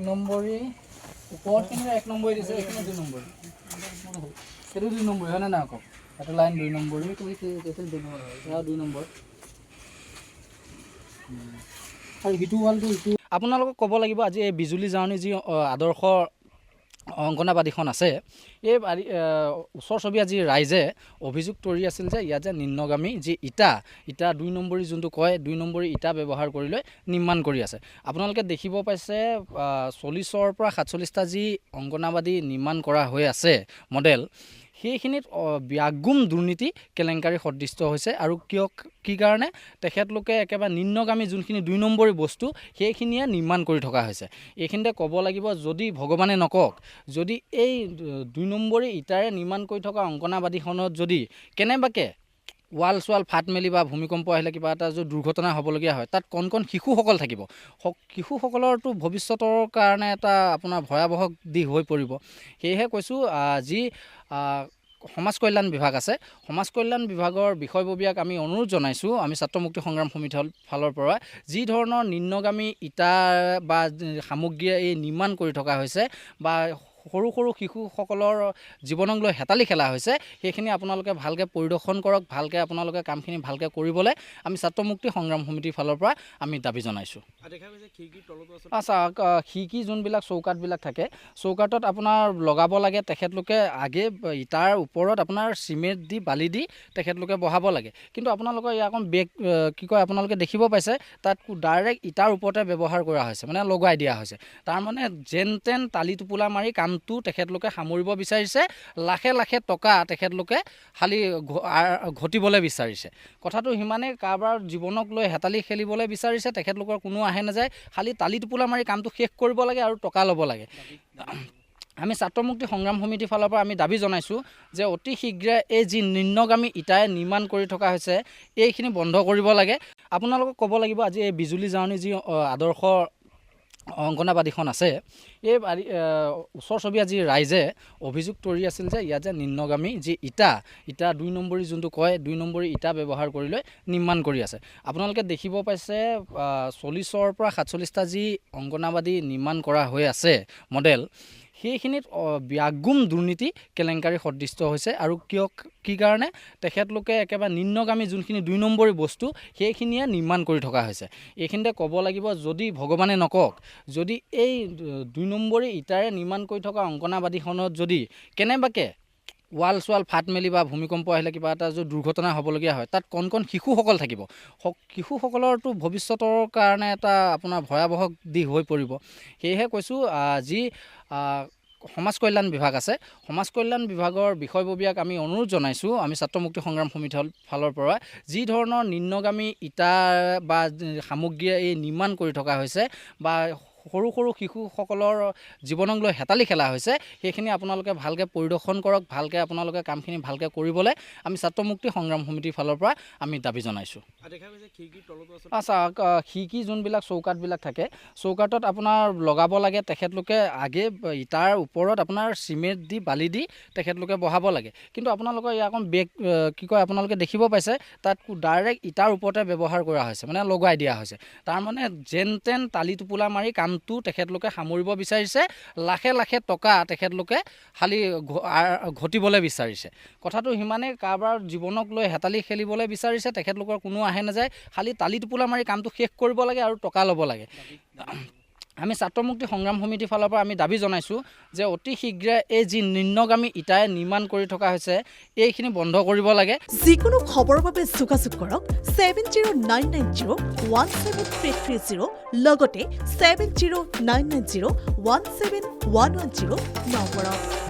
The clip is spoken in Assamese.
নম্বৰী ওপৰখিনি 1 নম্বৰী দিছে, এইখিনি 2 নম্বৰী। সেইটো 2 নম্বৰী হয়নে নাই আকৌ? এটা লাইন 2 নম্বৰী, এয়া 2 নম্বৰ। আৰু সিটো ৱালটো ইটো আপোনালোকক ক'ব লাগিব আজি এই বিজুলী জাৰণি যি আদৰ্শ অংগনাবাদীখন আছে, এই ওচৰ চুবুৰীয়া যি ৰাইজে অভিযোগ কৰি আছিল যে ইয়াত যে নিম্নগামী যি ইটা 2 নম্বৰী যোনটো কয় 2 নম্বৰী ইটা ব্যৱহাৰ কৰি লৈ নিৰ্মাণ কৰি আছে। আপোনালোকে দেখিব পাইছে 40ৰ পৰা 47টা যি অংগনাবাদী নিৰ্মাণ কৰা হৈ আছে মডেল, সেইখিনিত ব্যাগুম দুৰ্নীতি কেলেংকাৰী সদৃষ্ট হৈছে। আৰু কি কাৰণে তেখেতলোকে একেবাৰে নিম্নগামী যোনখিনি 2 নম্বৰী বস্তু সেইখিনিয়ে নিৰ্মাণ কৰি থকা হৈছে। এইখিনিতে ক'ব লাগিব, যদি ভগৱানে নকওক, যদি এই 2 নম্বৰী ইটাৰে নিৰ্মাণ কৰি থকা অংগনাবাদীখনত যদি কেনেবাকৈ ৱাল চোৱাল ফাট মেলি বা ভূমিকম্প আহিলে কিবা এটা যদি দুৰ্ঘটনা হ'বলগীয়া হয়, তাত কণ শিশুসকল থাকিব। শিশুসকলৰতো ভৱিষ্যতৰ কাৰণে এটা আপোনাৰ ভয়াৱহ দিশ হৈ পৰিব। সেয়েহে কৈছোঁ, যি সমাজ কল্যাণ বিভাগ আছে, সমাজ কল্যাণ বিভাগৰ বিষয়ববীয়াক আমি অনুৰোধ জনাইছোঁ, আমি ছাত্ৰ মুক্তি সংগ্ৰাম সমিতিৰ ফালৰ পৰা যি ধৰণৰ নিম্নগামী ইটা বা সামগ্ৰী এই নিৰ্মাণ কৰি থকা হৈছে বা সৰু সৰু শিশুসকলৰ জীৱনক লৈ হেতালি খেলা হৈছে, সেইখিনি আপোনালোকে ভালকৈ পৰিদৰ্শন কৰক, ভালকৈ আপোনালোকে কামখিনি ভালকৈ কৰিবলৈ আমি ছাত্ৰ মুক্তি সংগ্ৰাম সমিতিৰ ফালৰ পৰা আমি দাবী জনাইছোঁ। আচ্ছা, খিৰিকী যোনবিলাক চৌকাঠবিলাক থাকে, চৌকাঠত আপোনাৰ লগাব লাগে তেখেতলোকে আগে ইটাৰ ওপৰত আপোনাৰ চিমেণ্ট দি বালি দি তেখেতলোকে বহাব লাগে। কিন্তু আপোনালোকৰ ইয়াৰ অকণ কি কয় আপোনালোকে দেখিব পাইছে, তাত ডাইৰেক্ট ইটাৰ ওপৰতে ব্যৱহাৰ কৰা হৈছে, মানে লগাই দিয়া হৈছে। তাৰমানে যেন তেন টালি টোপোলা মাৰি কামটো তেখেতলোকে সামৰিব বিচাৰিছে, লাখে লাখে টকা তেখেতলোকে খালি ঘটিবলৈ বিচাৰিছে। কথাটো সিমানেই, কাৰোবাৰ জীৱনক লৈ হেতালি খেলিবলৈ বিচাৰিছে, তেখেতলোকৰ কোনো আহে নাযায়, খালি টালি টোপোলা মাৰি কামটো শেষ কৰিব লাগে আৰু টকা ল'ব লাগে। আমি ছাত্ৰ মুক্তি সংগ্ৰাম সমিতিৰ ফালৰ পৰা আমি দাবী জনাইছোঁ যে অতি শীঘ্ৰে এই যি নিম্নগামী ইটাৰে নিৰ্মাণ কৰি থকা হৈছে এইখিনি বন্ধ কৰিব লাগে। আপোনালোকক ক'ব লাগিব, আজি এই বিজুলী জাৰণি যি আদৰ্শ অংগনাবাদীখন আছে, এই ওচৰ চুবুৰীয়া যি ৰাইজে অভিযোগ কৰি আছিল যে ইয়াত যে নিম্নগামী যি ইটা 2 নম্বৰী যোনটো কয় 2 নম্বৰী ইটা ব্যৱহাৰ কৰি লৈ নিৰ্মাণ কৰি আছে। আপোনালোকে দেখিব পাইছে 40ৰ পৰা 47টা যি অংগনাবাদী নিৰ্মাণ কৰা হৈ আছে মডেল, সেইখিনিত ব্যাগুম দুৰ্নীতি কেলেংকাৰী সদৃষ্ট হৈছে। আৰু কি কাৰণে তেখেতলোকে একেবাৰে নিম্নগামী যোনখিনি 2 নম্বৰী বস্তু সেইখিনিয়ে নিৰ্মাণ কৰি থকা হৈছে। এইখিনিতে ক'ব লাগিব, যদি ভগৱানে নকওক, যদি এই 2 নম্বৰী ইটাৰে নিৰ্মাণ কৰি থকা অংগনাবাদীখনত যদি কেনেবাকৈ ৱাল চোৱাল ফাট মেলি বা ভূমিকম্প আহিলে কিবা এটা যদি দুৰ্ঘটনা হ'বলগীয়া হয়, তাত কণ শিশুসকল থাকিব। শিশুসকলৰতো ভৱিষ্যতৰ কাৰণে এটা আপোনাৰ ভয়াৱহ দিশ হৈ পৰিব। সেয়েহে কৈছোঁ, যি সমাজ কল্যাণ বিভাগ আছে, সমাজ কল্যাণ বিভাগৰ বিষয়ববীয়াক আমি অনুৰোধ জনাইছোঁ, আমি ছাত্ৰ মুক্তি সংগ্ৰাম সমিতিৰ ফালৰ পৰা যি ধৰণৰ নিম্নগামী ইটা বা সামগ্ৰী এই নিৰ্মাণ কৰি থকা হৈছে বা সৰু সৰু শিশুসকলৰ জীৱনক লৈ হেতালি খেলা হৈছে, সেইখিনি আপোনালোকে ভালকৈ পৰিদৰ্শন কৰক, ভালকৈ আপোনালোকে কামখিনি ভালকৈ কৰিবলৈ আমি ছাত্ৰ মুক্তি সংগ্ৰাম সমিতিৰ ফালৰ পৰা আমি দাবী জনাইছোঁ। আচ্ছা, খিৰিকী যোনবিলাক চৌকাঠবিলাক থাকে, চৌকাঠত আপোনাৰ লগাব লাগে তেখেতলোকে আগে ইটাৰ ওপৰত আপোনাৰ চিমেণ্ট দি বালি দি তেখেতলোকে বহাব লাগে। কিন্তু আপোনালোকৰ ইয়াৰ অকণ কি কয় আপোনালোকে দেখিব পাইছে, তাত ডাইৰেক্ট ইটাৰ ওপৰতে ব্যৱহাৰ কৰা হৈছে, মানে লগাই দিয়া হৈছে। তাৰমানে যেন তেন টালি টোপোলা মাৰি কামটো তেখেতলোকে সামৰিব বিচাৰিছে, লাখে লাখে টকা তেখেতলোকে খালি ঘটিবলৈ বিচাৰিছে। কথাটো সিমানেই, কাৰোবাৰ জীৱনক লৈ হেতালি খেলিবলৈ বিচাৰিছে, তেখেতলোকৰ কোনো আহে নাযায়, খালি টালি টোপোলা মাৰি কামটো শেষ কৰিব লাগে আৰু টকা ল'ব লাগে। আমি ছাত্ৰ মুক্তি সংগ্ৰাম সমিতিৰ ফালৰ পৰা আমি দাবী জনাইছোঁ যে অতি শীঘ্ৰে এই যি নিম্নগামী ইটাৰে নিৰ্মাণ কৰি থকা হৈছে এইখিনি বন্ধ কৰিব লাগে। যিকোনো খবৰৰ বাবে যোগাযোগ কৰক 7099017330 লগতে 7099017110 নম্বৰত।